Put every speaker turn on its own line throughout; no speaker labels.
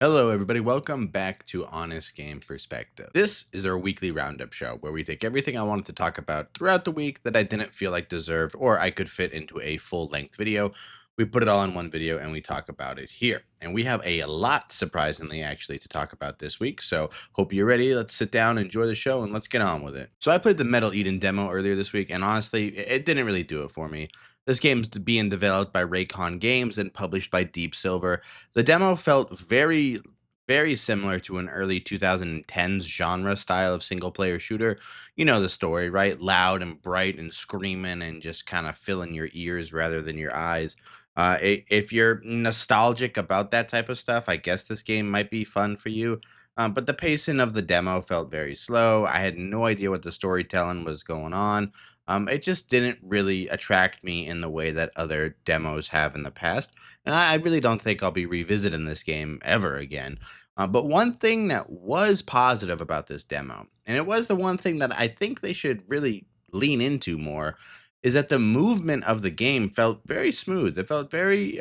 Hello, everybody. Welcome back to Honest Game Perspective. This is our weekly roundup show where we take everything I wanted to talk about throughout the week that I didn't feel like deserved or I could fit into a full length video. We put it all in one video and we talk about it here. And we have a lot, surprisingly, actually, to talk about this week. So, hope you're ready. Let's sit down, enjoy the show, and let's get on with it. So, I played the Metal Eden demo earlier this week, and honestly, it didn't really do it for me. This game's being developed by Raycon Games and published by Deep Silver. The demo felt very similar to an early 2010s genre style of single player shooter. You know the story, right? Loud and bright and screaming and just kind of filling your ears rather than your eyes. If you're nostalgic about that type of stuff, I guess this game might be fun for you. But the pacing of the demo felt very slow. I had no idea what the storytelling was going on. It just didn't really attract me in the way that other demos have in the past. And I really don't think I'll be revisiting this game ever again. But one thing that was positive about this demo, and it was the one thing that I think they should really lean into more, is that the movement of the game felt very smooth. It felt very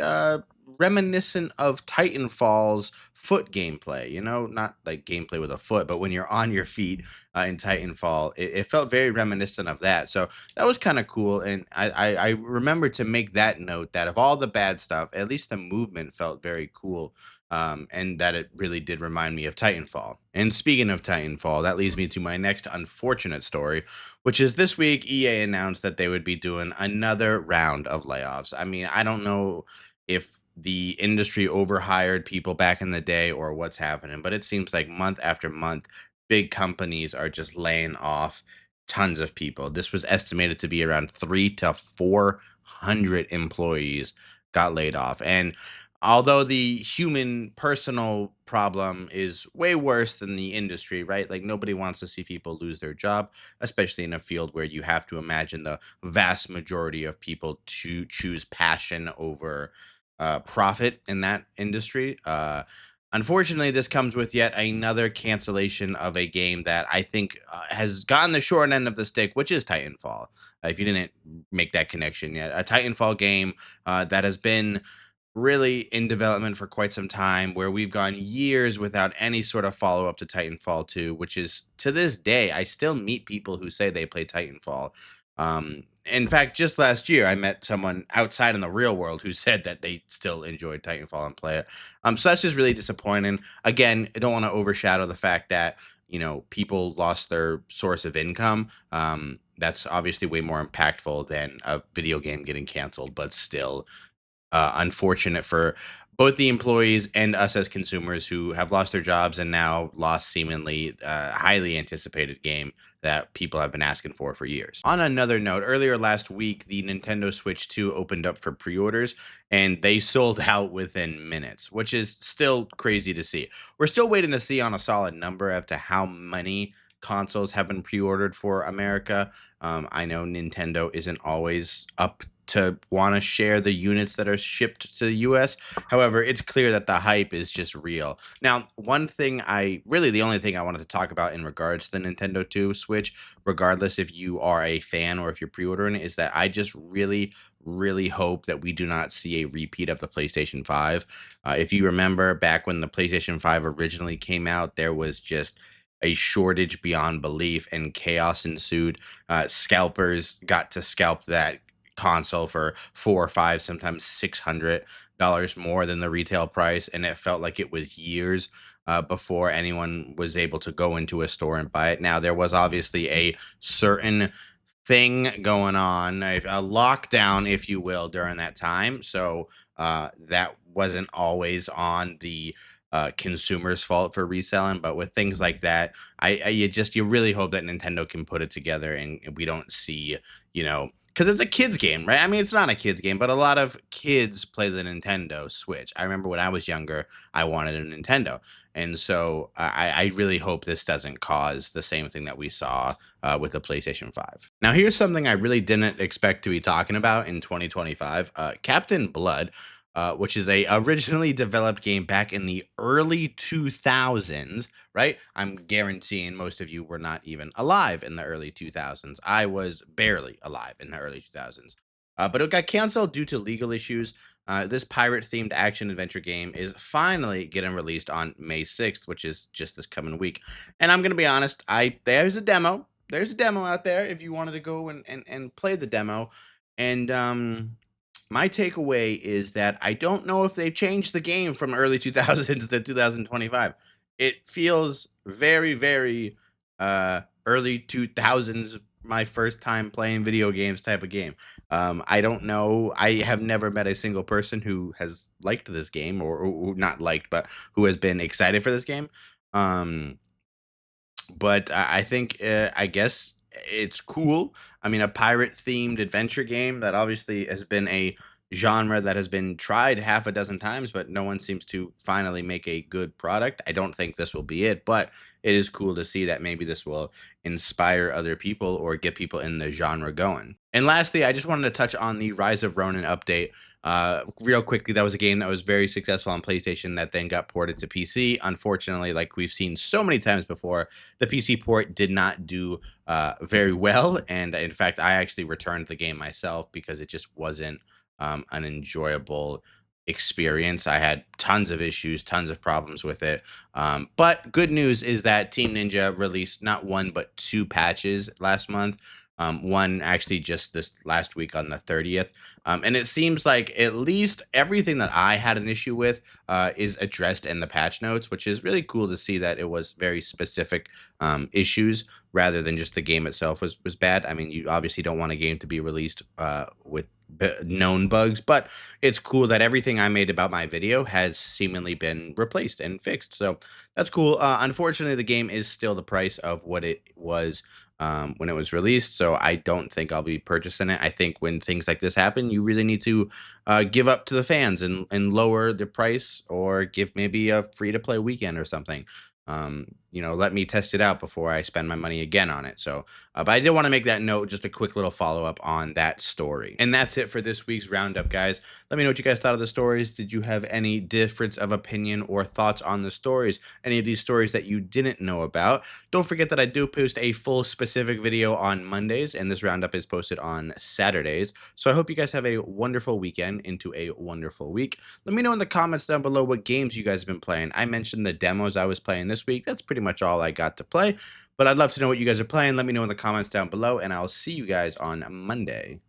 reminiscent of Titanfall's foot gameplay. You know, not like gameplay with a foot, but when you're on your feet in Titanfall, it felt very reminiscent of that. So that was kind of cool. And I remember to make that note that of all the bad stuff, at least the movement felt very cool, and that it really did remind me of Titanfall. And speaking of Titanfall, that leads me to my next unfortunate story, which is this week EA announced that they would be doing another round of layoffs. I mean, I don't know if the industry overhired people back in the day or what's happening, but it seems like month after month, big companies are just laying off tons of people. This was estimated to be around 3 to 400 employees got laid off. And although the human personal problem is way worse than the industry, right? Like nobody wants to see people lose their job, especially in a field where you have to imagine the vast majority of people to choose passion over profit in that industry. Unfortunately, this comes with yet another cancellation of a game that I think has gotten the short end of the stick, which is Titanfall. If you didn't make that connection yet, a Titanfall game that has been really in development for quite some time, where we've gone years without any sort of follow up to Titanfall 2, which is to this day, I still meet people who say they play Titanfall. In fact, just last year, I met someone outside in the real world who said that they still enjoyed Titanfall and play it. So that's just really disappointing. Again, I don't want to overshadow the fact that people lost their source of income. That's obviously way more impactful than a video game getting canceled, but still, unfortunate for both the employees and us as consumers who have lost their jobs and now lost seemingly highly anticipated game that people have been asking for years. On another note, earlier last week, the Nintendo Switch 2 opened up for pre-orders and they sold out within minutes, which is still crazy to see. We're still waiting to see on a solid number as to how many consoles have been pre-ordered for America. I know Nintendo isn't always up to want to share the units that are shipped to the US. However, it's clear that the hype is just real. Now, the only thing I wanted to talk about in regards to the Nintendo 2 Switch, regardless if you are a fan or if you're pre-ordering it, is that I just really hope that we do not see a repeat of the PlayStation 5. If you remember back when the PlayStation 5 originally came out, there was just a shortage beyond belief and chaos ensued. Scalpers got to scalp that console for 4 or 5, sometimes $600 more than the retail price, and it felt like it was years before anyone was able to go into a store and buy it. Now there was obviously a certain thing going on, a lockdown, if you will, during that time. So that wasn't always on the consumer's fault for reselling. But with things like that, you really hope that Nintendo can put it together and we don't see, because it's a kids game, right? I mean, it's not a kids game, but a lot of kids play the Nintendo Switch. I remember when I was younger, I wanted a Nintendo. And so I really hope this doesn't cause the same thing that we saw with the PlayStation 5. Now, here's something I really didn't expect to be talking about in 2025. Captain Blood, which is a originally developed game back in the early 2000s, right? I'm guaranteeing most of you were not even alive in the early 2000s. I was barely alive in the early 2000s. But it got canceled due to legal issues. This pirate themed action adventure game is finally getting released on May 6th, which is just this coming week. And I'm gonna be honest, I there's a demo. There's a demo out there if you wanted to go and play the demo. And my takeaway is that I don't know if they've changed the game from early 2000s to 2025. It feels very, very early 2000s, my first time playing video games type of game. I don't know. I have never met a single person who has liked this game, or not liked, but who has been excited for this game. Um, but I think, I guess it's cool. I mean, a pirate themed adventure game that obviously has been a genre that has been tried half a dozen times, but no one seems to finally make a good product. I don't think this will be it, but it is cool to see that maybe this will inspire other people or get people in the genre going. And lastly, I just wanted to touch on the Rise of Ronin update. Real quickly, that was a game that was very successful on PlayStation that then got ported to PC. Unfortunately, like we've seen so many times before, the PC port did not do very well. And in fact, I actually returned the game myself because it just wasn't an enjoyable experience. I had tons of issues, tons of problems with it. But good news is that Team Ninja released not one but two patches last month. One actually just this last week on the 30th. And it seems like at least everything that I had an issue with is addressed in the patch notes, which is really cool to see that it was very specific issues rather than just the game itself was bad. I mean, you obviously don't want a game to be released with known bugs, but it's cool that everything I made about my video has seemingly been replaced and fixed. So that's cool. Unfortunately, the game is still the price of what it was when it was released. So I don't think I'll be purchasing it. I think when things like this happen, you really need to give up to the fans and lower the price or give maybe a free to play weekend or something. Let me test it out before I spend my money again on it. So, but I did want to make that note, just a quick little follow up on that story. And that's it for this week's roundup, guys. Let me know what you guys thought of the stories. Did you have any difference of opinion or thoughts on the stories? Any of these stories that you didn't know about? Don't forget that I do post a full specific video on Mondays, and this roundup is posted on Saturdays. So I hope you guys have a wonderful weekend into a wonderful week. Let me know in the comments down below what games you guys have been playing. I mentioned the demos I was playing this week. That's pretty much all I got to play, but I'd love to know what you guys are playing. Let me know in the comments down below, and I'll see you guys on Monday.